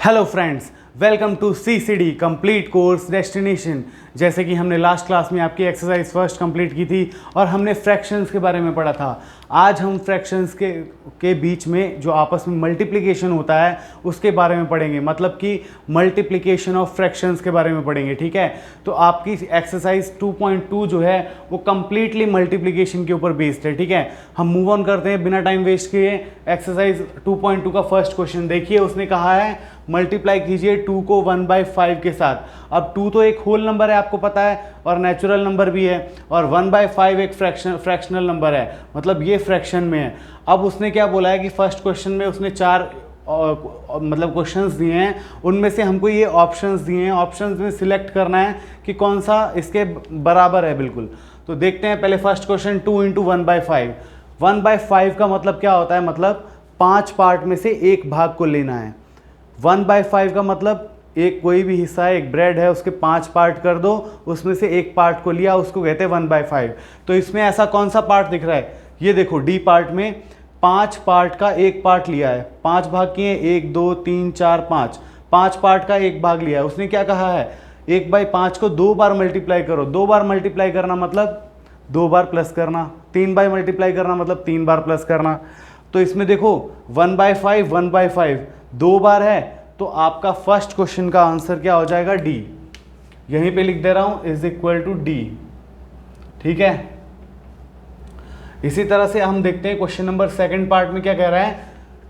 Hello friends, welcome to CCD complete course destination. जैसे कि हमने लास्ट क्लास में आपकी एक्सरसाइज फर्स्ट कंप्लीट की थी और हमने फ्रैक्शंस के बारे में पढ़ा था। आज हम फ्रैक्शंस के बीच में जो आपस में मल्टीप्लिकेशन होता है उसके बारे में पढ़ेंगे, मतलब कि मल्टीप्लिकेशन ऑफ फ्रैक्शंस के बारे में पढ़ेंगे। ठीक है, तो आपकी एक्सरसाइज 2.2 जो है वो कंप्लीटली मल्टीप्लिकेशन के ऊपर बेस्ड है। ठीक है, हम मूव ऑन करते हैं बिना टाइम वेस्ट किए। एक्सरसाइज 2.2 का फर्स्ट क्वेश्चन देखिए, उसने कहा है मल्टीप्लाई कीजिए 2 को 1/5 के साथ। अब 2 तो एक होल नंबर है, आपको पता है, और नेचुरल नंबर भी है, और 1/5 एक फ्रैक्शनल नंबर है, मतलब ये फ्रैक्शन में है। अब उसने क्या बोला है कि फर्स्ट क्वेश्चन में उसने 4 मतलब क्वेश्चंस दिए हैं, उनमें से हमको ये ऑप्शंस दिए हैं। ऑप्शंस में सिलेक्ट करना है कि कौन सा इसके बराबर है बिल्कुल। तो देखते हैं पहले फर्स्ट क्वेश्चन, 2 × 1/5। 1/5 का मतलब क्या होता है, मतलब 5 पार्ट में से एक भाग को लेना है। 1/5 का मतलब एक कोई भी हिस्सा है, एक ब्रेड है, उसके 5 पार्ट कर दो, उसमें से एक पार्ट को लिया, उसको कहते हैं 1/5। तो इसमें ऐसा कौन सा पार्ट दिख रहा है, ये देखो डी पार्ट में 5 पार्ट का एक पार्ट लिया है, 5 भाग किए, 1 2 3 4 5, 5 पार्ट का एक भाग लिया है। उसने क्या कहा है, 1/5 को 2 बार मल्टीप्लाई करो। 2 बार मल्टीप्लाई करना मतलब 2 बार प्लस करना, 3 बार मल्टीप्लाई करना मतलब 3 बार प्लस करना। तो इसमें देखो 1/5 2 बार है, तो आपका फर्स्ट क्वेश्चन का आंसर क्या हो जाएगा, डी। यहीं पे लिख दे रहा हूं = डी। ठीक है, इसी तरह से हम देखते हैं क्वेश्चन नंबर सेकंड पार्ट में क्या कह रहा है,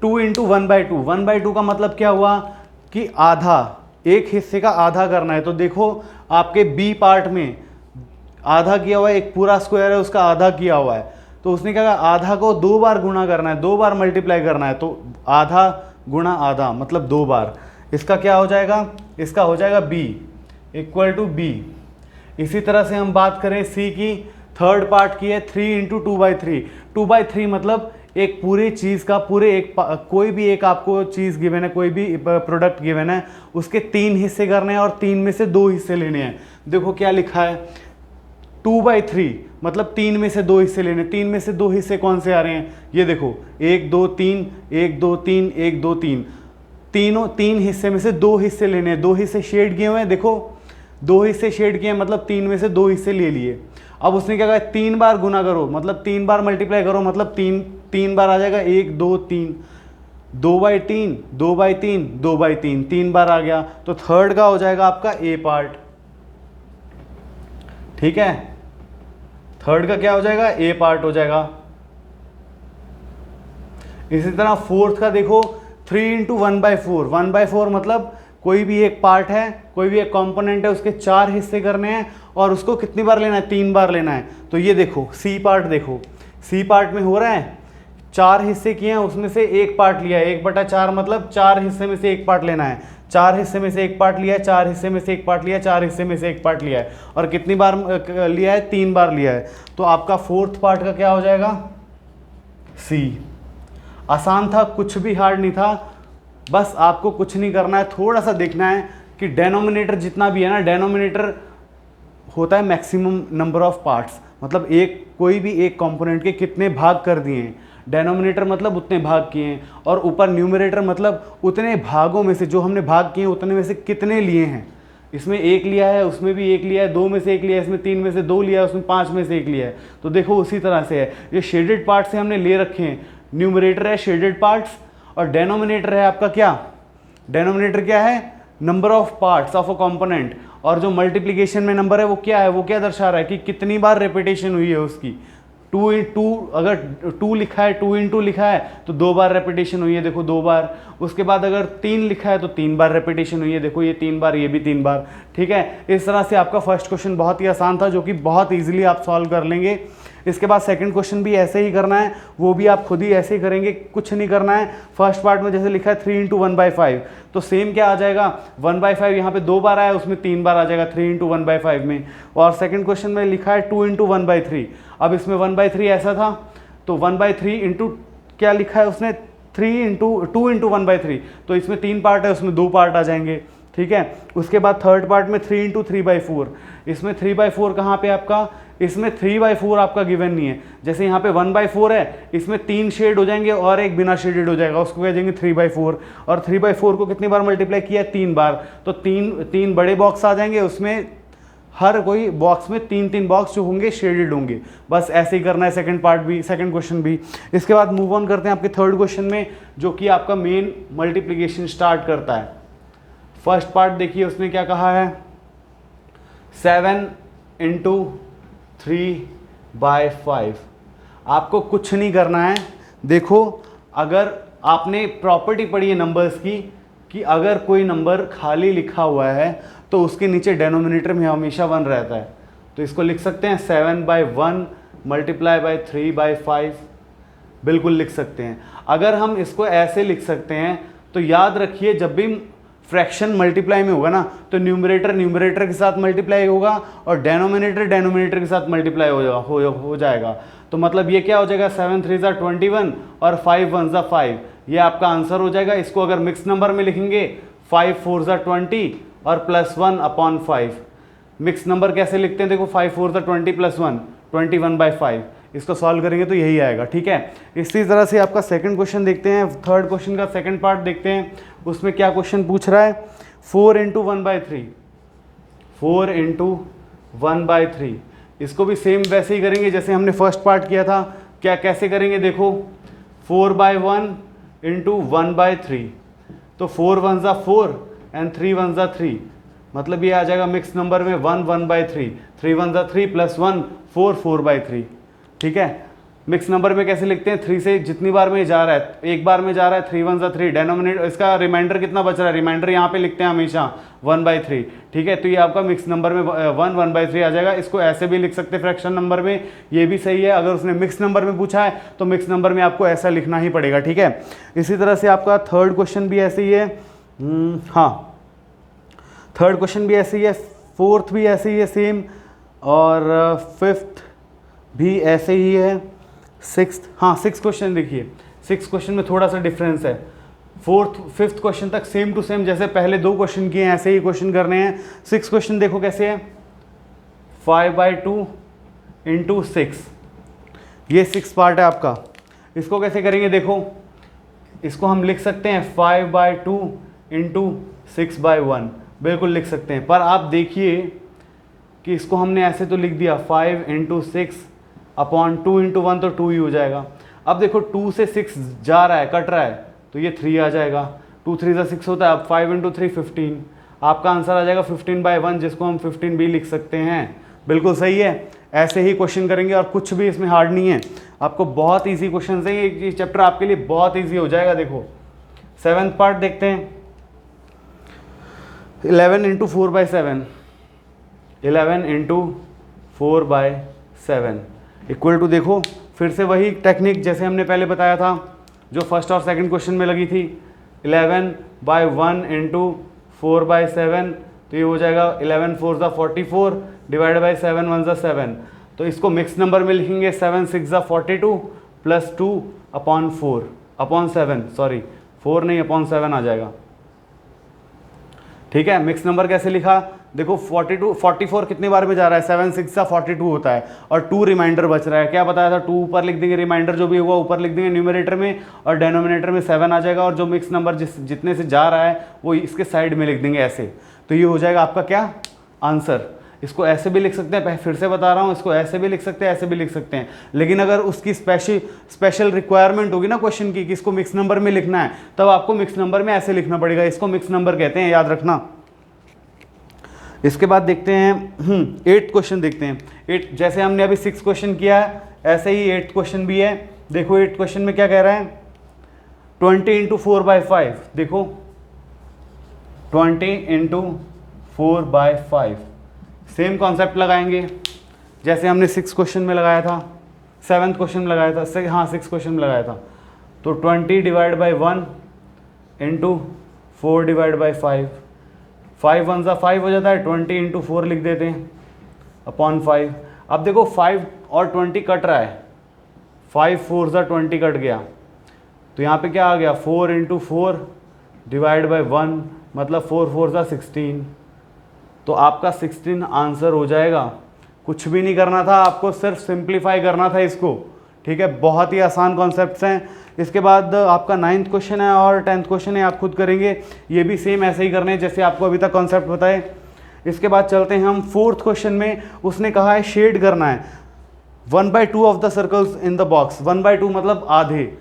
2 × 1/2। 1/2 का मतलब क्या हुआ कि आधा, एक हिस्से का आधा करना है। तो देखो आपके बी पार्ट में आधा किया हुआ है, एक पूरा स्क्वायर है उसका आधा किया हुआ है। तो उसने क्या कहा, आधा को 2 बार गुणा करना है, 2 बार मल्टीप्लाई करना है। तो आधा गुणा आधा मतलब 2 बार। इसका क्या हो जाएगा, इसका हो जाएगा b = b। इसी तरह से हम बात करें सी की, थर्ड पार्ट की है 3 × 2/3। 2/3 मतलब एक पूरी चीज़ का, पूरे एक कोई भी एक आपको चीज़ गिवन है, कोई भी प्रोडक्ट गिवन है, उसके 3 हिस्से करने हैं और 3 में से 2 हिस्से लेने हैं। देखो क्या लिखा है, 2/3 मतलब 3 में से 2 हिस्से लेने। 3 में से 2 हिस्से कौन से आ रहे हैं, ये देखो 1 2 3 1 2 3 1 2 3, तीनों 3 हिस्से में से 2 हिस्से लेने हैं। 2 हिस्से शेड किए हुए हैं, देखो 2 हिस्से शेड किए हैं, मतलब 3 में से 2 हिस्से ले लिए। अब उसने क्या कहा, 3 बार गुना करो, मतलब 3 बार मल्टीप्लाई करो, मतलब 3 बार आ जाएगा, 1 2 3, 2/3 2/3 2/3, 3 बार आ गया। तो थर्ड का हो जाएगा आपका ए पार्ट। ठीक है, थर्ड का क्या हो जाएगा, ए पार्ट हो जाएगा। इसी तरह फोर्थ का देखो, 3 × 1/4। 1/4 मतलब कोई भी एक पार्ट है, कोई भी एक कंपोनेंट है, उसके 4 हिस्से करने हैं और उसको कितनी बार लेना है, 3 बार लेना है। तो ये देखो सी पार्ट, देखो सी पार्ट में हो रहा है, 4 हिस्से किए हैं, उसमें से एक पार्ट लिया है, 1/4 मतलब 4 हिस्से में से एक पार्ट लेना है। 4 हिस्से में से एक पार्ट लिया है, 4 हिस्से में से एक पार्ट लिया है, 4 हिस्से में से एक पार्ट लिया है, और कितनी बार लिया है, 3 बार लिया है। तो आपका फोर्थ पार्ट का क्या हो जाएगा, सी। आसान था, कुछ भी हार्ड नहीं था। बस आपको कुछ नहीं करना है, थोड़ा सा देखना है कि डेनोमिनेटर जितना भी है ना, डेनोमिनेटर होता है मैक्सिमम नंबर ऑफ पार्ट्स, मतलब एक कोई भी एक कंपोनेंट के कितने भाग कर दिए हैं। डेनोमिनेटर मतलब उतने भाग किए हैं, और ऊपर न्यूमरेटर मतलब उतने भागों में से, जो हमने भाग किए हैं उतने में से कितने लिए हैं। इसमें 1 लिया है, उसमें भी 1 लिया है, 2 में से 1 लिया है, इसमें 3 में से 2 लिया है, उसमें 5 में से 1 लिया है। तो देखो उसी तरह से है, ये शेडेड पार्ट से हमने ले रखे हैं। न्यूमरेटर है शेडेड पार्ट्स, और डेनोमिनेटर है आपका क्या, डेनोमिनेटर क्या है, number of parts of a component. और जो मल्टीप्लिकेशन में नंबर है वो क्या है, वो क्या दर्शा रहा है कि कितनी बार रेपिटेशन हुई है उसकी। 2 अगर 2 लिखा है, 2 × 2 लिखा है तो 2 बार रेपिटेशन हुई है, देखो 2 बार। उसके बाद अगर 3 लिखा है तो 3 बार रेपिटेशन हुई है, देखो ये 3 बार, ये भी 3 बार। ठीक है, इस तरह से आपका फर्स्ट क्वेश्चन बहुत ही आसान था, जो कि बहुत ईजिली आप सॉल्व कर लेंगे। इसके बाद सेकंड क्वेश्चन भी ऐसे ही करना है, वो भी आप खुद ही ऐसे ही करेंगे, कुछ नहीं करना है। फर्स्ट पार्ट में जैसे लिखा है 3 × 1/5, तो सेम क्या आ जाएगा, 1/5 यहाँ पे 2 बार आया, उसमें 3 बार आ जाएगा 3 × 1/5 में। और सेकंड क्वेश्चन में लिखा है 2 × 1/3। अब इसमें 1/3 ऐसा था, तो 1/3 इंटू क्या लिखा है उसने, 2 × 1/3, तो इसमें 3 पार्ट है, उसमें 2 पार्ट आ जाएंगे। ठीक है। उसके बाद थर्ड पार्ट में 3 इंटू 3/4, इसमें 3/4 कहाँ पे आपका, इसमें 3/4 आपका गिवन नहीं है। जैसे यहाँ पे 1/4 है, इसमें 3 शेड हो जाएंगे और एक बिना शेडेड हो जाएगा, उसको कह देंगे 3/4। और 3/4 को कितनी बार मल्टीप्लाई किया है, 3 बार, तो तीन बड़े बॉक्स आ जाएंगे, उसमें हर कोई बॉक्स में 3 बॉक्स जो होंगे शेडेड होंगे। बस ऐसे ही करना है सेकंड पार्ट भी, सेकंड क्वेश्चन भी। इसके बाद मूव ऑन करते हैं आपके थर्ड क्वेश्चन में, जो कि आपका मेन मल्टीप्लिकेशन स्टार्ट करता है। फर्स्ट पार्ट देखिए उसने क्या कहा है, 7 इंटू 3/5। आपको कुछ नहीं करना है। देखो, अगर आपने प्रॉपर्टी पढ़ी है नंबर्स की, कि अगर कोई नंबर खाली लिखा हुआ है तो उसके नीचे डेनोमिनेटर में हमेशा 1 रहता है। तो इसको लिख सकते हैं 7/1 मल्टीप्लाई बाय 3/5, बिल्कुल लिख सकते हैं। अगर हम इसको ऐसे लिख सकते हैं तो याद रखिए, जब भी फ्रैक्शन मल्टीप्लाई में होगा ना, तो न्यूमरेटर न्यूमरेटर के साथ मल्टीप्लाई होगा और डेनोमिनेटर डेनोमिनेटर के साथ मल्टीप्लाई हो जाएगा। तो मतलब ये क्या हो जाएगा, 7 3 ज़ा 21 और 5 1 ज़ा 5, ये आपका आंसर हो जाएगा। इसको अगर मिक्स नंबर में लिखेंगे 5 4 ज़ा 20 और +1/5। मिक्स नंबर कैसे लिखते हैं, देखो 5 4 ज़ा 20 +1 21/5। इसको सॉल्व करेंगे तो यही आएगा, ठीक है। इसी तरह से आपका सेकंड क्वेश्चन देखते हैं, थर्ड क्वेश्चन का सेकंड पार्ट देखते हैं। उसमें क्या क्वेश्चन पूछ रहा है, 4 इंटू 1/3, 4 इंटू 1/3। इसको भी सेम वैसे ही करेंगे जैसे हमने फर्स्ट पार्ट किया था। क्या कैसे करेंगे, देखो 4/1 इंटू 1/3, तो 4 1 ज़ा 4 एंड 3 1 ज़ा 3, मतलब ये आ जाएगा मिक्स नंबर में 1 1/3, 3 1 ज़ा 3 +1 4 4/3, ठीक है। मिक्स नंबर में कैसे लिखते हैं, 3 से जितनी बार में जा रहा है, एक बार में जा रहा है, 3 1 ज़ा 3, डेनोमिनेटर इसका रिमाइंडर कितना बच रहा है, रिमाइंडर यहाँ पे लिखते हैं हमेशा 1/3, ठीक है। तो ये आपका मिक्स नंबर में 1 1/3 आ जाएगा। इसको ऐसे भी लिख सकते हैं फ्रैक्शन नंबर में, ये भी सही है। अगर उसने मिक्स नंबर में पूछा है तो मिक्स नंबर में आपको ऐसा लिखना ही पड़ेगा, ठीक है। इसी तरह से आपका थर्ड क्वेश्चन भी ऐसे ही है, हाँ थर्ड क्वेश्चन भी ऐसे ही है, फोर्थ भी ऐसे ही है सेम, और फिफ्थ भी ऐसे ही है, सिक्स्थ, हाँ सिक्स क्वेश्चन देखिए, सिक्स क्वेश्चन में थोड़ा सा डिफरेंस है। फोर्थ फिफ्थ क्वेश्चन तक सेम टू सेम, जैसे पहले 2 क्वेश्चन किए हैं ऐसे ही क्वेश्चन करने हैं। सिक्स क्वेश्चन देखो कैसे है, 5/2 इंटू 6, ये 6 पार्ट है आपका। इसको कैसे करेंगे, देखो इसको हम लिख सकते हैं 5/2 इंटू 6/1, बिल्कुल लिख सकते हैं। पर आप देखिए कि इसको हमने ऐसे तो लिख दिया 5 इंटू 6 अपॉन 2 इंटू 1, तो 2 ही हो जाएगा। अब देखो 2 से 6 जा रहा है, कट रहा है, तो ये 3 आ जाएगा। 2 3 ज़ा 6 होता है, अब 5 इंटू 3 15, आपका आंसर आ जाएगा 15/1, जिसको हम 15 भी लिख सकते हैं। बिल्कुल सही है। ऐसे ही क्वेश्चन करेंगे और कुछ भी इसमें हार्ड नहीं है, आपको बहुत ईजी क्वेश्चन है। ये चैप्टर आपके लिए बहुत ईजी हो जाएगा। देखो 7th पार्ट देखते हैं, 11 इंटू 4/7, 11 इंटू 4/7 इक्वल टू, देखो फिर से वही टेक्निक जैसे हमने पहले बताया था, जो फर्स्ट और सेकंड क्वेश्चन में लगी थी। 11/1 इंटू 4/7, तो ये हो जाएगा 11 4 ज़ा 44 डिवाइड बाई 7 1 ज़ा 7। तो इसको मिक्स नंबर में लिखेंगे 7 6 ज़ा 42 प्लस 2 अपॉन 4 अपॉन 7, सॉरी 4 नहीं अपॉन 7 आ जाएगा, ठीक है। मिक्स नंबर कैसे लिखा, देखो 44 कितने बार में जा रहा है, 7 6 सा 42 होता है और 2 रिमाइंडर बच रहा है। क्या बताया था, 2 ऊपर लिख देंगे, रिमाइंडर जो भी होगा ऊपर लिख देंगे न्यूमरेटर में, और डेनोमिनेटर में 7 आ जाएगा, और जो मिक्स नंबर जितने से जा रहा है वो इसके साइड में लिख देंगे ऐसे। तो ये हो जाएगा आपका क्या आंसर। इसको ऐसे भी लिख सकते हैं, फिर से बता रहा हूँ, इसको ऐसे भी लिख सकते हैं, ऐसे भी लिख सकते हैं। लेकिन अगर उसकी स्पेशल रिक्वायरमेंट होगी ना क्वेश्चन की कि इसको मिक्स नंबर में लिखना है, तब आपको मिक्स नंबर में ऐसे लिखना पड़ेगा। इसको मिक्स नंबर कहते हैं, याद रखना। इसके बाद देखते हैं 8th क्वेश्चन देखते हैं। 8 जैसे हमने अभी 6 क्वेश्चन किया है, ऐसे ही 8th क्वेश्चन भी है। देखो 8th क्वेश्चन में क्या कह रहा है, 20 इंटू 4/5। देखो 20 इंटू 4/5, सेम कॉन्सेप्ट लगाएंगे जैसे हमने 6 क्वेश्चन में लगाया था, 7th क्वेश्चन में लगाया था, हाँ 6 क्वेश्चन में लगाया था। तो 20 divide by 1 into 4 divide by 5, 5 1 ज़ा 5 हो जाता है, 20 इंटू 4 लिख देते हैं अपॉन 5। अब देखो 5 और 20 कट रहा है, 5 4 ज़ा 20 कट गया, तो यहाँ पे क्या आ गया, 4 इंटू 4 डिवाइड बाई 1 मतलब 4 4 सा 16, तो आपका 16 आंसर हो जाएगा। कुछ भी नहीं करना था आपको, सिर्फ सिंप्लीफाई करना था इसको, ठीक है। बहुत ही आसान कॉन्सेप्ट्स हैं। इसके बाद आपका 9th क्वेश्चन है और 10th क्वेश्चन है, आप खुद करेंगे, ये भी सेम ऐसे ही करने हैं जैसे आपको अभी तक कॉन्सेप्ट बताए। इसके बाद चलते हैं हम 4th क्वेश्चन में। उसने कहा है शेड करना है 1/2 of the circles in the box. 1/2 मतलब आधे,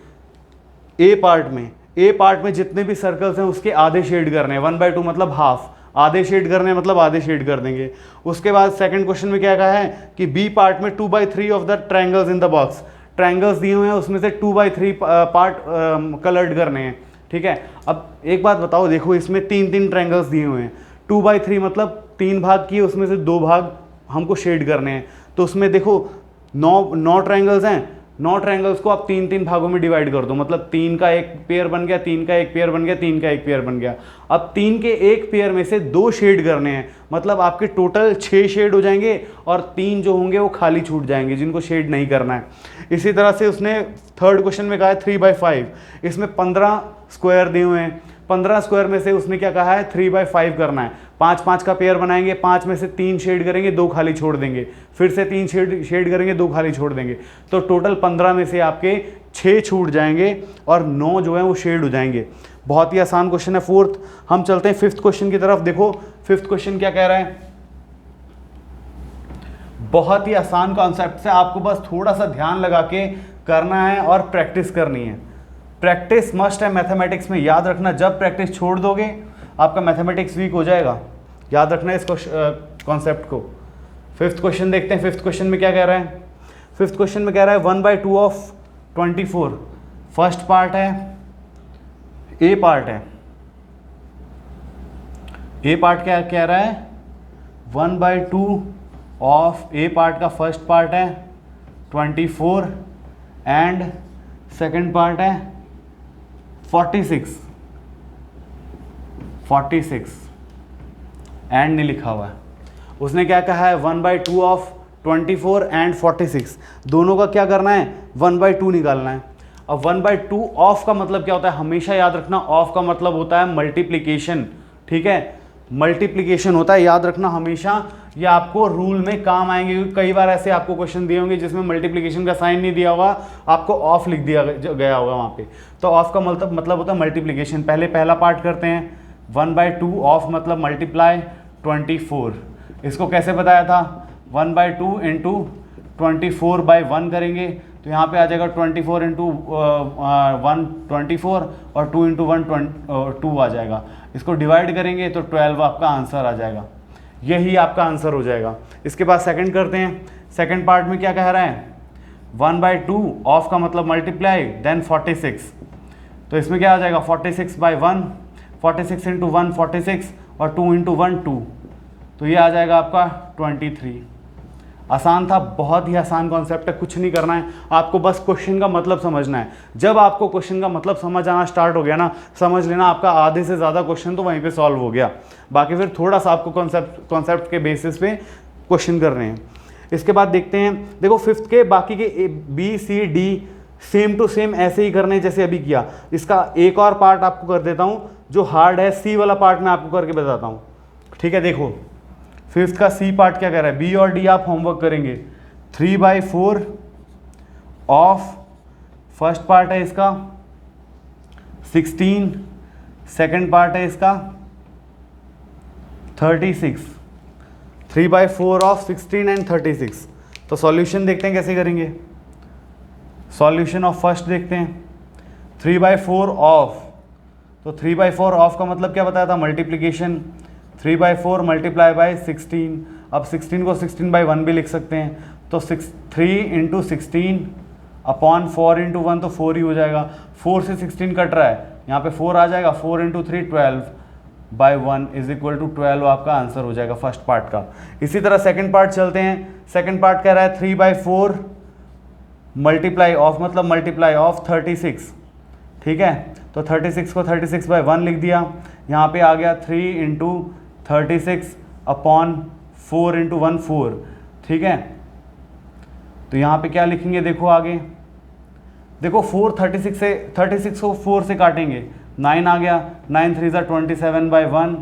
ए पार्ट में जितने भी सर्कल्स हैं उसके आधे शेड करने हैं। 1/2 मतलब हाफ, आधे शेड करने मतलब आधे शेड कर देंगे। उसके बाद सेकंड क्वेश्चन में क्या कहा है कि बी पार्ट में 2/3 of the triangles in the box. Triangles दिए हुए हैं, उसमें से 2/3 पार्ट कलर्ड करने हैं, ठीक है। अब एक बात बताओ, देखो इसमें 3 ट्रायंगल्स दिए हुए हैं, 2/3 मतलब 3 भाग किए, उसमें से 2 भाग हमको शेड करने हैं। तो उसमें देखो 9 ट्रायंगल्स हैं, 9 ट्रायंगल्स को आप 3 भागों में डिवाइड कर दो, मतलब 3 का एक पेयर बन गया, 3 का एक पेयर बन गया, 3 का एक पेयर बन गया। अब 3 के एक पेयर में से 2 शेड करने हैं, मतलब आपके टोटल 6 शेड हो जाएंगे और 3 जो होंगे वो खाली छूट जाएंगे जिनको शेड नहीं करना है। इसी तरह से उसने थर्ड क्वेश्चन में कहा है 3/5, इसमें 15 स्क्वायर दिए हुए हैं, 15 स्क्वायर में से उसने क्या कहा है 3/5 करना है। 5 का पेयर बनाएंगे, 5 में से 3 शेड करेंगे, 2 खाली छोड़ देंगे, फिर से 3 शेड करेंगे, 2 खाली छोड़ देंगे, तो टोटल 15 में से आपके 6 छूट जाएंगे और 9 जो है वो शेड हो जाएंगे। बहुत ही आसान क्वेश्चन है 4th। हम चलते हैं 5th क्वेश्चन की तरफ। देखो 5th क्वेश्चन क्या कह रहा है, बहुत ही आसान कॉन्सेप्ट से, आपको बस थोड़ा सा ध्यान लगा के करना है और प्रैक्टिस करनी है। प्रैक्टिस मस्ट है मैथमेटिक्स में, याद रखना, जब प्रैक्टिस छोड़ दोगे आपका मैथमेटिक्स वीक हो जाएगा। याद रखना इस कॉन्सेप्ट को। 5th क्वेश्चन देखते हैं। 5th क्वेश्चन में क्या कह रहा है, 5th क्वेश्चन में कह रहा है 1/2 ऑफ 24। फर्स्ट पार्ट है, ए पार्ट है, ए पार्ट क्या कह रहा है 1/2 ऑफ ए पार्ट का फर्स्ट पार्ट है 24 एंड सेकंड पार्ट है 46 एंड नहीं लिखा हुआ है। उसने क्या कहा है 1/2 ऑफ 24 एंड 46, दोनों का क्या करना है 1/2 निकालना है। अब 1/2 ऑफ का मतलब क्या होता है, हमेशा याद रखना, ऑफ का मतलब होता है मल्टीप्लिकेशन, ठीक है, मल्टीप्लिकेशन होता है, याद रखना हमेशा। ये आपको रूल में काम आएंगे, क्योंकि कई बार ऐसे आपको क्वेश्चन दिए होंगे जिसमें मल्टीप्लिकेशन का साइन नहीं दिया होगा, आपको ऑफ लिख दिया गया होगा वहाँ पे। तो ऑफ का मतलब होता है मल्टीप्लिकेशन। पहले पहला पार्ट करते हैं, 1/2 ऑफ मतलब मल्टीप्लाई 24। इसको कैसे बताया था 1/2 इंटू 24/1 करेंगे, तो यहाँ पे आ जाएगा 24 इंटू 1 24 और 2 इंटू 1 2 आ जाएगा। इसको डिवाइड करेंगे तो 12 आपका आंसर आ जाएगा, यही आपका आंसर हो जाएगा। इसके बाद सेकंड करते हैं। सेकंड पार्ट में क्या कह रहा है 1/2 ऑफ का मतलब मल्टीप्लाई देन 46, तो इसमें क्या आ जाएगा 46/1, 46 इंटू 1 46 और 2 इंटू 1 2, तो ये आ जाएगा आपका 23। आसान था, बहुत ही आसान कॉन्सेप्ट है, कुछ नहीं करना है आपको, बस क्वेश्चन का मतलब समझना है। जब आपको क्वेश्चन का मतलब समझ आना स्टार्ट हो गया ना, समझ लेना आपका आधे से ज़्यादा क्वेश्चन तो वहीं पे सॉल्व हो गया। बाकी फिर थोड़ा सा आपको कॉन्सेप्ट के बेसिस पे क्वेश्चन कर रहे हैं। इसके बाद देखते हैं, देखो 5th के बाकी के B C D same to same ऐसे ही करने जैसे अभी किया। इसका एक और पार्ट आपको कर देता हूँ जो हार्ड है, सी वाला पार्ट मैं आपको करके बताता हूँ, ठीक है। देखो 5th का सी पार्ट क्या कह रहा है, बी और डी आप होमवर्क करेंगे। 3/4 ऑफ फर्स्ट पार्ट है इसका 16, सेकंड पार्ट है इसका 36। 3/4 ऑफ 16 एंड 36। तो सॉल्यूशन देखते हैं कैसे करेंगे। सॉल्यूशन ऑफ फर्स्ट देखते हैं, 3/4 ऑफ, तो 3/4 ऑफ का मतलब क्या बताया था मल्टीप्लिकेशन, 3/4 मल्टीप्लाई बाय 16। अब 16 को 16/1 भी लिख सकते हैं, तो 3 इंटू 16 अपॉन 4 इंटू 1, तो 4 ही हो जाएगा। 4 से 16 कट रहा है, यहाँ पे 4 आ जाएगा, 4 इंटू 3 12/1 इज इक्वल टू 12 आपका आंसर हो जाएगा फर्स्ट पार्ट का। इसी तरह सेकंड पार्ट चलते हैं। सेकंड पार्ट कह रहा है 3/4 मल्टीप्लाई ऑफ मतलब मल्टीप्लाई ऑफ 36, ठीक है। तो 36 को 36/1 लिख दिया, यहाँ पे आ गया 3 इंटू 36 अपॉन 4 इंटू 1 4, ठीक है। तो यहाँ पे क्या लिखेंगे, देखो आगे देखो 4 36 से 36 को 4 से काटेंगे 9 आ गया, 9 3 ज़ा 27/1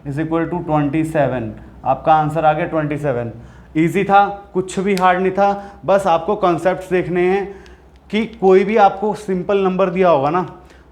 इज इक्वल टू 27। आपका आंसर आ गया 27। ईजी था, कुछ भी हार्ड नहीं था, बस आपको कॉन्सेप्ट्स देखने हैं कि कोई भी आपको सिंपल नंबर दिया होगा ना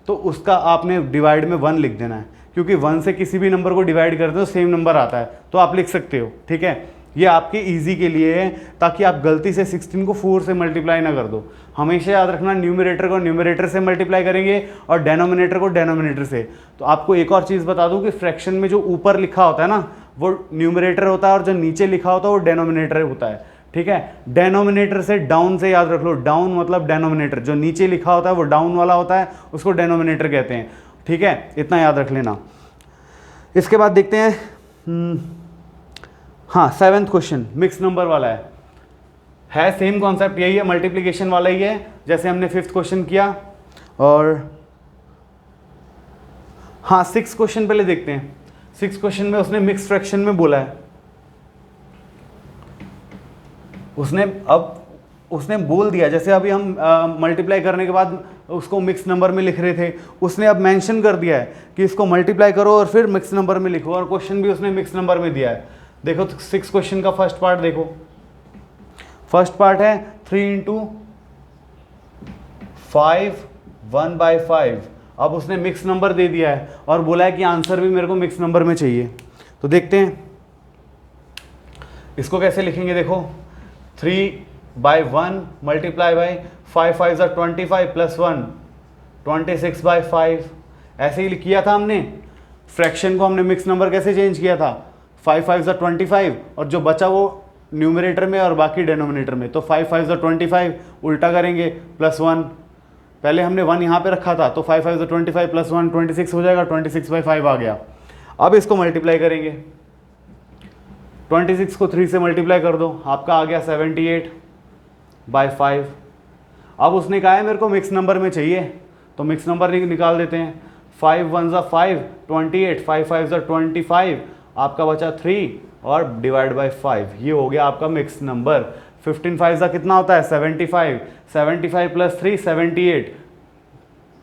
तो उसका आपने डिवाइड में 1 लिख देना है, क्योंकि 1 से किसी भी नंबर को डिवाइड करते हो सेम नंबर आता है, तो आप लिख सकते हो। ठीक है, ये आपके इजी के लिए है ताकि आप गलती से 16 को 4 से मल्टीप्लाई ना कर दो। हमेशा याद रखना, न्यूमरेटर को न्यूमरेटर से मल्टीप्लाई करेंगे और डेनोमिनेटर को डेनोमिनेटर से। तो आपको एक और चीज़ बता दूं कि फ्रैक्शन में जो ऊपर लिखा होता है ना वो न्यूमरेटर होता है और जो नीचे लिखा होता है वो डेनोमिनेटर होता है। ठीक है, डेनोमिनेटर से डाउन से याद रख लो, डाउन मतलब डेनोमिनेटर, जो नीचे लिखा होता है वो डाउन वाला होता है, उसको डेनोमिनेटर कहते हैं। ठीक है, इतना याद रख लेना। इसके बाद देखते हैं, हाँ 7th क्वेश्चन मिक्स नंबर वाला है सेम कॉन्सेप्ट यही है, मल्टीप्लिकेशन वाला ही है जैसे हमने 5th क्वेश्चन किया। और हाँ 6th क्वेश्चन पहले देखते हैं। 6th क्वेश्चन में उसने मिक्स फ्रैक्शन में बोला है, उसने बोल दिया, जैसे अभी हम मल्टीप्लाई करने के बाद उसको मिक्स नंबर में लिख रहे थे, उसने अब मेंशन कर दिया है कि इसको मल्टीप्लाई करो और फिर मिक्स नंबर में लिखो, और क्वेश्चन भी उसने मिक्स नंबर में दिया है। देखो 6 क्वेश्चन का फर्स्ट पार्ट देखो, फर्स्ट पार्ट है 3 × 5 1/5। अब उसने मिक्स नंबर दे दिया है और बोला है कि आंसर भी मेरे को मिक्स नंबर में चाहिए। तो देखते हैं इसको कैसे लिखेंगे। देखो 3/1 मल्टीप्लाई बाई 5 5 ज़ा 25 प्लस 1 26/5। ऐसे ही किया था हमने, फ्रैक्शन को हमने मिक्स नंबर कैसे चेंज किया था, 5 5 ज़ा 25 और जो बचा वो न्यूमरेटर में और बाकी डेनोमिनेटर में। तो 5 5 ज़ा 25 उल्टा करेंगे प्लस 1, पहले हमने 1 यहाँ पे रखा था तो 5 5 ज़ा 25 प्लस 1 26 हो जाएगा, 26/5 आ गया। अब इसको मल्टीप्लाई करेंगे, 26 को 3 से मल्टीप्लाई कर दो, आपका आ गया 78/5। अब उसने कहा है मेरे को मिक्स नंबर में चाहिए, तो मिक्स नंबर निकाल देते हैं। 5 1 ज़ा 5 28, 5 5 ज़ा 25, आपका बचा 3 और डिवाइड बाई 5, ये हो गया आपका मिक्स नंबर। 15 5 ज़ा कितना होता है 75, 75 प्लस 3 78,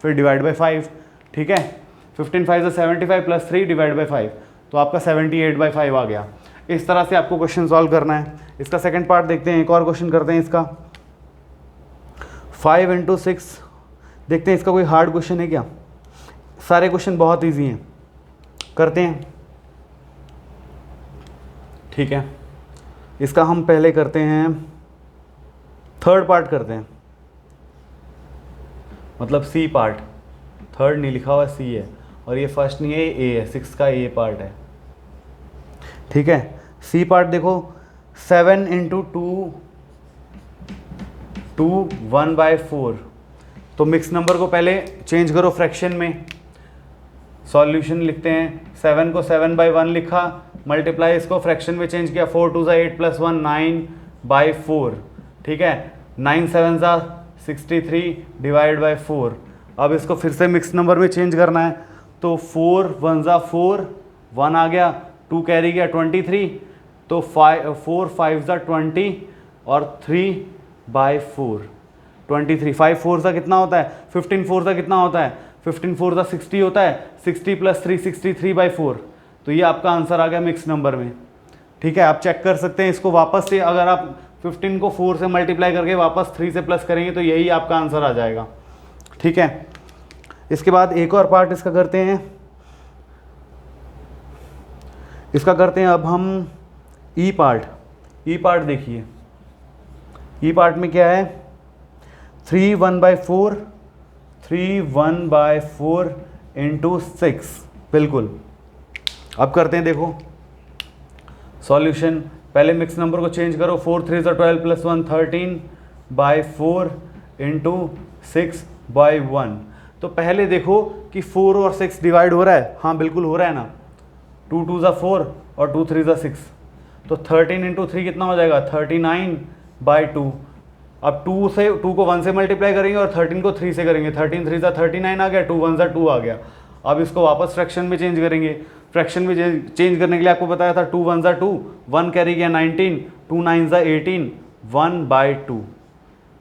फिर डिवाइड बाई 5। ठीक है, 15 5 ज़ा 75 प्लस 3 डिवाइड बाई 5, तो आपका 78/5 आ गया। इस तरह से आपको क्वेश्चन सॉल्व करना है। इसका सेकंड पार्ट देखते हैं, एक और क्वेश्चन करते हैं इसका। 5 × 6 देखते हैं, इसका कोई हार्ड क्वेश्चन है क्या? सारे क्वेश्चन बहुत इजी हैं, करते हैं। ठीक है, इसका हम पहले करते हैं, थर्ड पार्ट करते हैं, मतलब सी पार्ट। थर्ड नहीं लिखा हुआ, सी है, और ये फर्स्ट नहीं है, ये ए है, 6 का ए पार्ट है। ठीक है, सी पार्ट देखो, 7 × 2 1/4। तो मिक्स नंबर को पहले चेंज करो फ्रैक्शन में, सॉल्यूशन लिखते हैं। 7 को 7/1 लिखा, मल्टीप्लाई इसको फ्रैक्शन में चेंज किया, 4 2 ज़ा 8 प्लस 1 9/4। ठीक है, 9 7 ज़ा 63 डिवाइड बाई 4। अब इसको फिर से मिक्स नंबर में चेंज करना है, तो 4 1 ज़ा 4, 1 आ गया, 2 कैरी गया 23, तो 4 5 ज़ा 20 और 3/4 23। 5 4 ज़ा कितना होता है, 15 4 ज़ा कितना होता है, 15 4 ज़ा 60 होता है, 60 प्लस 3 63/4। तो ये आपका आंसर आ गया मिक्स नंबर में। ठीक है, आप चेक कर सकते हैं इसको वापस से, अगर आप 15 को 4 से मल्टीप्लाई करके वापस 3 से प्लस करेंगे तो यही आपका आंसर आ जाएगा। ठीक है, इसके बाद एक और पार्ट इसका करते हैं, अब हम ई पार्ट। ई पार्ट देखिए, ई पार्ट में क्या है, 3 1/4 3 1/4 × 6, बिल्कुल। अब करते हैं, देखो सॉल्यूशन, पहले मिक्स नंबर को चेंज करो, 4 3 ज़ा 12 प्लस 1 13/4 × 6/1। तो पहले देखो कि 4 और 6 डिवाइड हो रहा है, हाँ बिल्कुल हो रहा है ना, 2 2 ज़ा 4 और 2 3 ज़ा 6, तो 13 × 3 कितना हो जाएगा 39/2। अब 2 को 1 से मल्टीप्लाई करेंगे और 13 को 3 से करेंगे, 13 3 ज़ा 39 आ गया, 2 1 ज़ा 2 आ गया। अब इसको वापस फ्रैक्शन में चेंज करेंगे, फ्रैक्शन में चेंज करने के लिए आपको बताया था 2 1 ज़ा 2, 1 कैरी गया 19, 2 9 ज़ा 18, 1/2।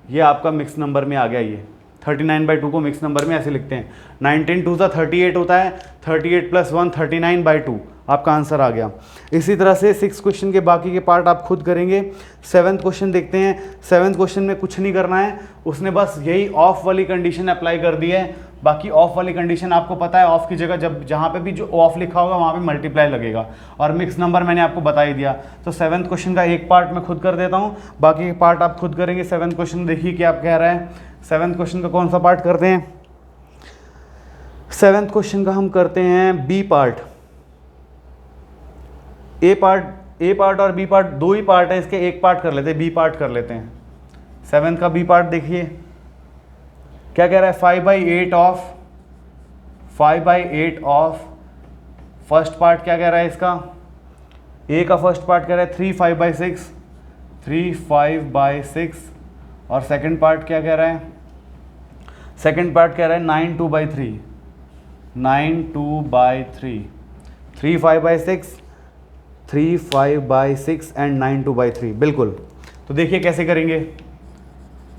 ये आपका मिक्स नंबर में आ गया, ये 39/2 को मिक्स नंबर में ऐसे लिखते हैं। 19 2 ज़ा 38 होता है, 38 + 1 39/2 आपका आंसर आ गया। इसी तरह से 6 क्वेश्चन के बाकी के पार्ट आप खुद करेंगे। 7th क्वेश्चन देखते हैं। 7th क्वेश्चन में कुछ नहीं करना है, उसने बस यही ऑफ वाली कंडीशन अप्लाई कर दी है। बाकी ऑफ वाली कंडीशन आपको पता है, ऑफ की जगह जब जहाँ पे भी जो ऑफ लिखा होगा वहाँ पे मल्टीप्लाई लगेगा, और मिक्स नंबर मैंने आपको बता ही दिया। तो 7th क्वेश्चन का एक पार्ट मैं खुद कर देता हूँ, बाकी के पार्ट आप खुद करेंगे। 7th क्वेश्चन देखिए क्या कह रहा है। 7th क्वेश्चन का कौन सा पार्ट करते हैं? 7th क्वेश्चन का हम करते हैं बी पार्ट। ए पार्ट और बी पार्ट दो ही पार्ट है इसके, एक पार्ट कर लेते हैं, बी पार्ट कर लेते हैं। 7th का बी पार्ट देखिए क्या कह रहा है। 5/8 ऑफ फर्स्ट पार्ट क्या कह रहा है इसका, ए का फर्स्ट पार्ट कह रहा है 3 5/6 और सेकंड पार्ट क्या कह रहा है, सेकंड पार्ट कह रहा है 9 2/3 3 5/6 एंड 9 2/3 बिल्कुल। तो देखिए कैसे करेंगे,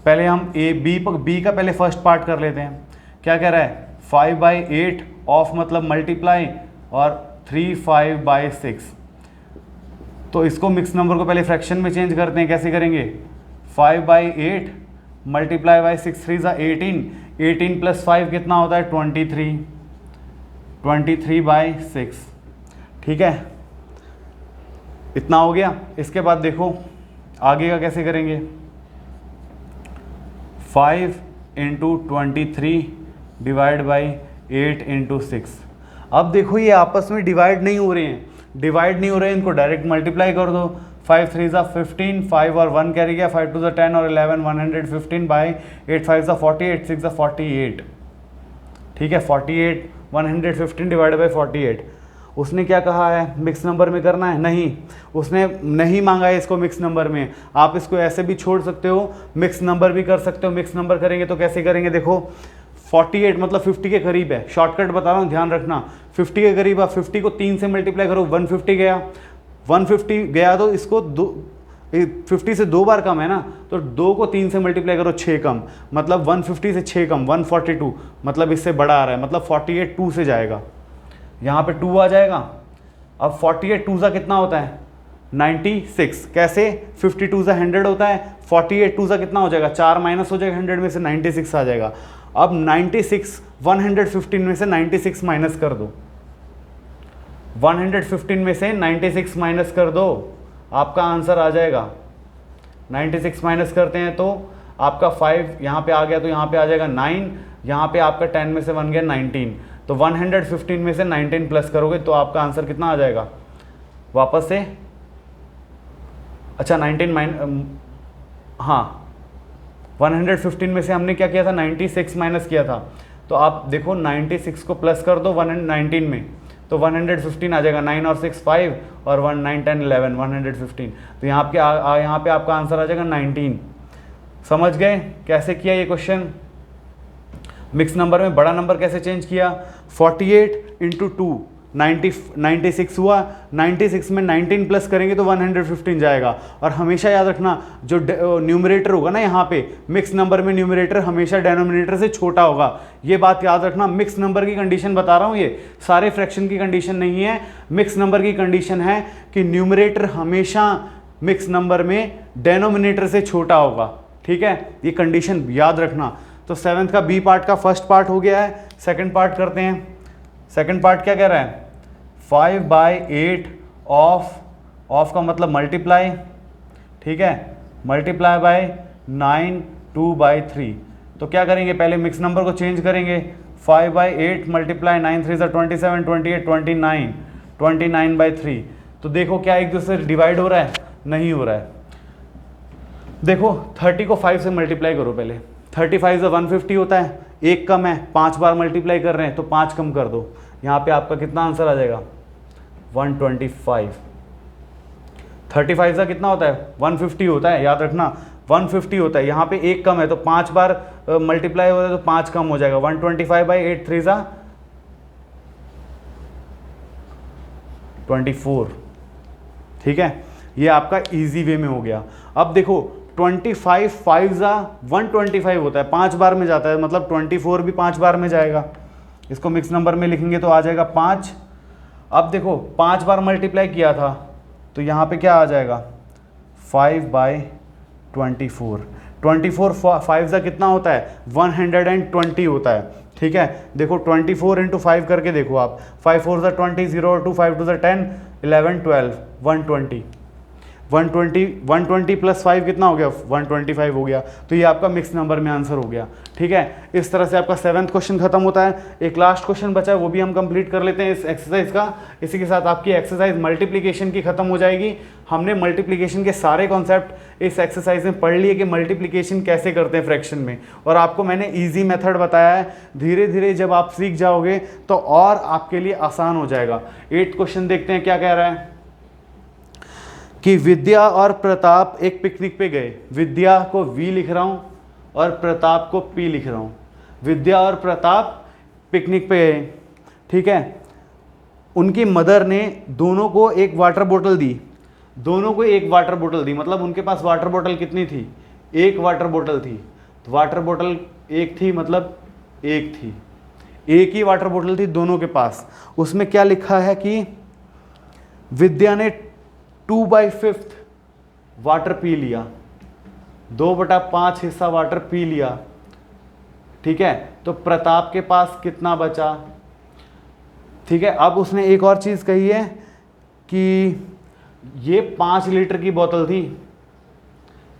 पहले हम बी का पहले फर्स्ट पार्ट कर लेते हैं। क्या कह रहा है 5/8 ऑफ मतलब मल्टीप्लाई और 3 5/6। तो इसको मिक्स नंबर को पहले फ्रैक्शन में चेंज करते हैं। कैसे करेंगे, 5/8 मल्टीप्लाई बाई 6 3 ज़ा 18 + 5 कितना होता है 23/6। ठीक है, इतना हो गया। इसके बाद देखो आगे का कैसे करेंगे, 5 × 23 डिवाइड बाई 8 × 6। अब देखो ये आपस में डिवाइड नहीं हो रहे हैं, इनको डायरेक्ट मल्टीप्लाई कर दो। 5 3 ज़ा 15, 5 और 1 कैरी गया, 5 2 ज़ा 10 और 11 115 बाई 8 5 ज़ा 40 8 6 ज़ा 48। ठीक है, 48 115 डिवाइड बाई 48। उसने क्या कहा है, मिक्स नंबर में करना है? नहीं, उसने नहीं मांगा है इसको मिक्स नंबर में। आप इसको ऐसे भी छोड़ सकते हो, मिक्स नंबर भी कर सकते हो। मिक्स नंबर करेंगे तो कैसे करेंगे, देखो 48 मतलब 50 के करीब है, शॉर्टकट बता रहा हूँ ध्यान रखना। 50 के करीब है, 50 को 3 से मल्टीप्लाई करो, 150 गया तो इसको 50 से 2 बार कम है ना, तो 2 को 3 से मल्टीप्लाई करो, 6 कम, मतलब 150 से 6 कम 142, मतलब इससे बड़ा आ रहा है, मतलब 48 2 से जाएगा, यहाँ पे 2 आ जाएगा। अब 48 2 ज़ा कितना होता है 96। कैसे, 52 ज़ा 100 होता है, 48 2 ज़ा कितना हो जाएगा, 4 माइनस हो जाएगा 100 में से, 96 आ जाएगा। अब 96 115 में से 96 माइनस कर दो, 115 में से 96 माइनस कर दो, आपका आंसर आ जाएगा। 96 माइनस करते हैं तो आपका 5 यहाँ पे आ गया, तो यहाँ पे आ जाएगा 9, यहाँ पे आपका 10 में से 1 गया 19, तो 115 में से 19 प्लस करोगे तो आपका आंसर कितना आ जाएगा वापस से, अच्छा 115 में से हमने क्या किया था 96 माइनस किया था, तो आप देखो 96 को प्लस कर दो 119 में, तो 115 आ जाएगा। 9 और 6 5 और 1 9 10 11 115, तो यहाँ पे आपका आंसर आ जाएगा 19। समझ गए कैसे किया ये क्वेश्चन? मिक्स नंबर में बड़ा नंबर कैसे चेंज किया, 48 × 2 96 हुआ, 96 में 19 प्लस करेंगे तो 115 जाएगा। और हमेशा याद रखना जो न्यूमरेटर होगा ना, यहाँ पे मिक्स नंबर में न्यूमरेटर हमेशा डेनोमिनेटर से छोटा होगा, ये बात याद रखना। मिक्स नंबर की कंडीशन बता रहा हूँ, ये सारे फ्रैक्शन की कंडीशन नहीं है, मिक्स नंबर की कंडीशन है कि न्यूमरेटर हमेशा मिक्स नंबर में डेनोमिनेटर से छोटा होगा। ठीक है, ये कंडीशन याद रखना। तो 7th का बी पार्ट का फर्स्ट पार्ट हो गया है, सेकंड पार्ट करते हैं। सेकंड पार्ट क्या कह रहा है, 5/8 ऑफ का मतलब मल्टीप्लाई, ठीक है, मल्टीप्लाई बाय 9 2/3। तो क्या करेंगे, पहले मिक्स नंबर को चेंज करेंगे, 5/8 मल्टीप्लाई 9 3 27 28 29 29/3। तो देखो क्या एक दूसरे से डिवाइड हो रहा है, नहीं हो रहा है। देखो 30 को 5 से मल्टीप्लाई करो पहले, 35 से 150 होता है, एक कम है, 5 बार मल्टीप्लाई कर रहे हैं तो 5 कम कर दो, यहाँ पे आपका कितना आंसर आ जाएगा 125। 35 का कितना होता है 150 होता है, याद रखना 150 होता है, यहाँ पे एक कम है तो 5 बार मल्टीप्लाई हो रहा है तो 5 कम हो जाएगा, 125/8 3 ज़ा 24। ठीक है, ये आपका इजी वे में हो गया। अब देखो 25 5 जा 125 होता है, 5 बार में जाता है, मतलब 24 भी 5 बार में जाएगा। इसको मिक्स नंबर में लिखेंगे तो आ जाएगा 5। अब देखो 5 बार मल्टीप्लाई किया था तो यहाँ पे क्या आ जाएगा 5/24। 24 5 जा कितना होता है 120 होता है। ठीक है, देखो 24 × 5 करके देखो आप, 5 4 जा 20, 0 2 5 2 जा 10, 11 12 120 120 प्लस 5 कितना हो गया 125 हो गया। तो ये आपका मिक्स नंबर में आंसर हो गया। ठीक है, इस तरह से आपका 7th क्वेश्चन खत्म होता है। एक लास्ट क्वेश्चन बचा है, वो भी हम कंप्लीट कर लेते हैं इस एक्सरसाइज का। इसी के साथ आपकी एक्सरसाइज मल्टीप्लिकेशन की खत्म हो जाएगी। हमने मल्टीप्लिकेशन के सारे कॉन्सेप्ट इस एक्सरसाइज में पढ़ लिए कि मल्टीप्लिकेशन कैसे करते हैं फ्रैक्शन में, और आपको मैंने ईजी मेथड बताया है। धीरे धीरे जब आप सीख जाओगे तो और आपके लिए आसान हो जाएगा। 8th क्वेश्चन देखते हैं क्या कह रहा है कि विद्या और प्रताप एक पिकनिक पे गए। विद्या को वी लिख रहा हूँ और प्रताप को पी लिख रहा हूँ। विद्या और प्रताप पिकनिक पे गए। ठीक है, उनकी मदर ने दोनों को एक वाटर बोतल दी। दोनों को एक वाटर बोतल दी, मतलब उनके पास वाटर बोतल कितनी थी, एक वाटर बोतल थी। तो वाटर बोतल एक थी, मतलब एक थी, एक ही वाटर बोतल थी दोनों के पास। उसमें क्या लिखा है कि विद्या ने 2/5 वाटर पी लिया, 2/5 हिस्सा वाटर पी लिया। ठीक है, तो प्रताप के पास कितना बचा। ठीक है, अब उसने एक और चीज कही है कि ये 5 लीटर की बोतल थी,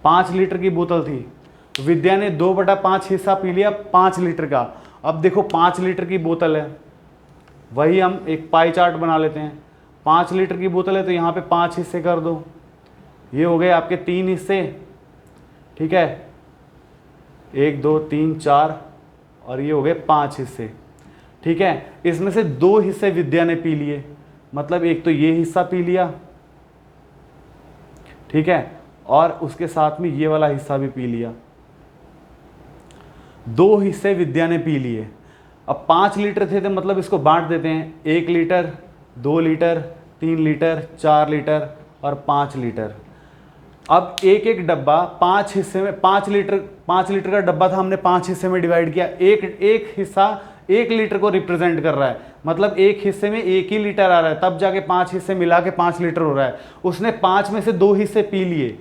5 लीटर की बोतल थी। विद्या ने 2/5 हिस्सा पी लिया 5 लीटर का। अब देखो 5 लीटर की बोतल है, वही हम एक पाई चार्ट बना लेते हैं। 5 लीटर की बोतल है तो यहाँ पे 5 हिस्से कर दो, ये हो गए आपके 3 हिस्से। ठीक है, 1 2 3 4 और ये हो गए 5 हिस्से। ठीक है, इसमें से 2 हिस्से विद्या ने पी लिए, मतलब एक तो ये हिस्सा पी लिया। ठीक है, और उसके साथ में ये वाला हिस्सा भी पी लिया। 2 हिस्से विद्या ने पी लिए। अब 5 लीटर थे तो मतलब इसको बांट देते हैं, 1 लीटर 2 लीटर 3 लीटर 4 लीटर और 5 लीटर। अब एक एक डब्बा 5 हिस्से में, 5 लीटर का डब्बा था, हमने 5 हिस्से में डिवाइड किया। एक हिस्सा 1 लीटर को रिप्रेजेंट कर रहा है, मतलब एक हिस्से में 1 ही लीटर आ रहा है, तब जाके 5 हिस्से मिला के 5 लीटर हो रहा है। उसने 5 में से 2 हिस्से पी लिए,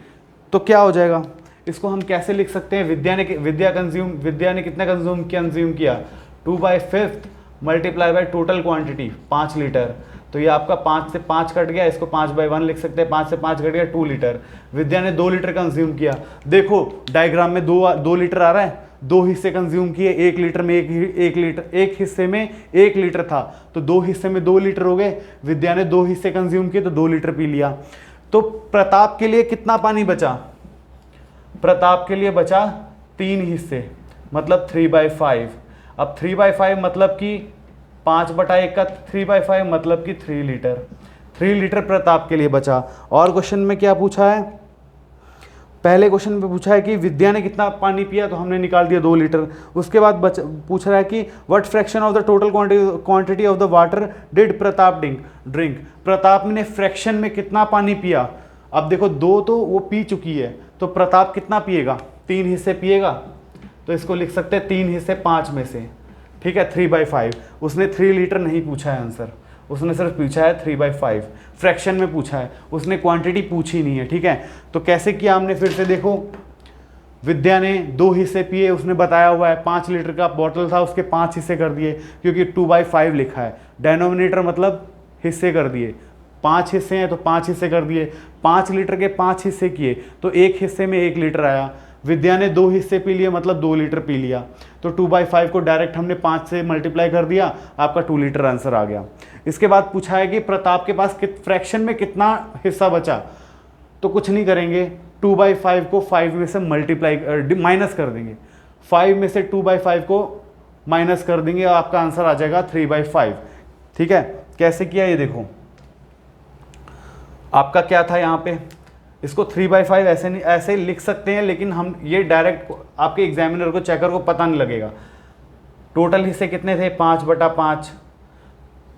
तो क्या हो जाएगा। इसको हम कैसे लिख सकते हैं, विद्या ने कितना कंज्यूम किया 2/5 multiply by total quantity 5 litre. तो ये आपका 5 से 5 कट गया, इसको 5/1 लिख सकते हैं, 5 से 5 कट गया 2 लीटर। विद्या ने 2 लीटर कंज्यूम किया। देखो डायग्राम में 2 लीटर आ रहा है, 2 हिस्से कंज्यूम किए, 1 लीटर में 1 लीटर, एक हिस्से में 1 लीटर था तो 2 हिस्से में 2 लीटर हो गए। विद्या ने 2 हिस्से कंज्यूम किए तो 2 लीटर पी लिया। तो प्रताप के लिए कितना पानी बचा, प्रताप के लिए बचा 3 हिस्से, मतलब 3/5। अब 3/5 मतलब कि 5/1 का 3/5 मतलब कि 3 लीटर। 3 लीटर प्रताप के लिए बचा। और क्वेश्चन में क्या पूछा है, पहले क्वेश्चन में पूछा है कि विद्या ने कितना पानी पिया, तो हमने निकाल दिया 2 लीटर। उसके बाद पूछ रहा है कि what fraction of the total quantity of the water did Pratap drink. Pratap ने फ्रैक्शन में कितना पानी पिया। अब देखो 2 तो वो पी चुकी है, तो प्रताप कितना पिएगा, 3 हिस्से पिएगा। तो इसको लिख सकते हैं 3 हिस्से 5 में से। ठीक है, 3/5। उसने 3 लीटर नहीं पूछा है आंसर, उसने सिर्फ पूछा है 3/5, फ्रैक्शन में पूछा है, उसने क्वांटिटी पूछी नहीं है। ठीक है, तो कैसे किया हमने, फिर से देखो। विद्या ने 2 हिस्से पिए, उसने बताया हुआ है, 5 लीटर का बॉटल था, उसके 5 हिस्से कर दिए, क्योंकि 2/5 लिखा है। डिनोमिनेटर मतलब हिस्से कर दिए, 5 हिस्से हैं तो 5 हिस्से कर दिए। 5 लीटर के 5 हिस्से किए तो एक हिस्से में 1 लीटर आया। विद्या ने 2 हिस्से पी लिए, मतलब 2 लीटर पी लिया। तो 2/5 को डायरेक्ट हमने 5 से मल्टीप्लाई कर दिया, आपका 2 लीटर आंसर आ गया। इसके बाद पूछा है कि प्रताप के पास फ्रैक्शन में कितना हिस्सा बचा। तो कुछ नहीं करेंगे, 2/5 को 5 में से माइनस कर देंगे, 5 में से 2/5 को माइनस कर देंगे और आपका आंसर आ जाएगा 3/5। ठीक है, कैसे किया ये देखो। आपका क्या था यहाँ पे, इसको 3/5 ऐसे नहीं, ऐसे लिख सकते हैं, लेकिन हम ये डायरेक्ट आपके एग्जामिनर को, चेकर को पता नहीं लगेगा। टोटल हिस्से कितने थे, 5/5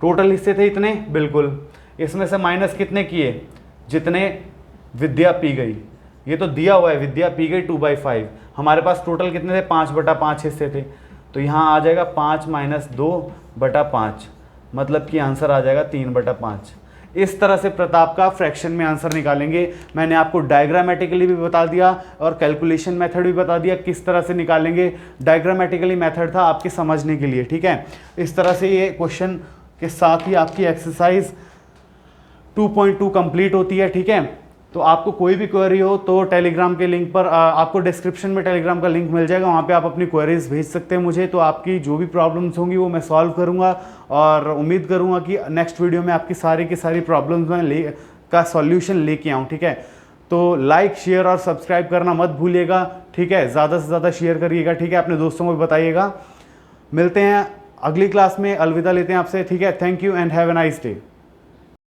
टोटल हिस्से थे इतने, बिल्कुल। इसमें से माइनस कितने किए, जितने विद्या पी गई। ये तो दिया हुआ है विद्या, पी गई 2/5। हमारे पास टोटल कितने थे, 5/5 हिस्से थे, तो यहाँ आ जाएगा 5 - 2/5, मतलब कि आंसर आ जाएगा 3/5। इस तरह से प्रताप का फ्रैक्शन में आंसर निकालेंगे। मैंने आपको डायग्रामेटिकली भी बता दिया और कैलकुलेशन मेथड भी बता दिया किस तरह से निकालेंगे। डायग्रामेटिकली मेथड था आपके समझने के लिए, ठीक है। इस तरह से ये क्वेश्चन के साथ ही आपकी एक्सरसाइज 2.2 कंप्लीट होती है, ठीक है। तो आपको कोई भी क्वेरी हो तो टेलीग्राम के लिंक पर आपको डिस्क्रिप्शन में टेलीग्राम का लिंक मिल जाएगा, वहाँ पे आप अपनी क्वेरीज भेज सकते हैं मुझे। तो आपकी जो भी प्रॉब्लम्स होंगी वो मैं सॉल्व करूँगा और उम्मीद करूँगा कि नेक्स्ट वीडियो में आपकी सारी की सारी प्रॉब्लम्स में का सॉल्यूशन लेके आऊँ, ठीक है। तो लाइक, शेयर और सब्सक्राइब करना मत भूलिएगा, ठीक है। ज़्यादा से ज़्यादा शेयर करिएगा, ठीक है। अपने दोस्तों को भी बताइएगा। मिलते हैं अगली क्लास में, अलविदा लेते हैं आपसे, ठीक है। Thank you and have a nice day.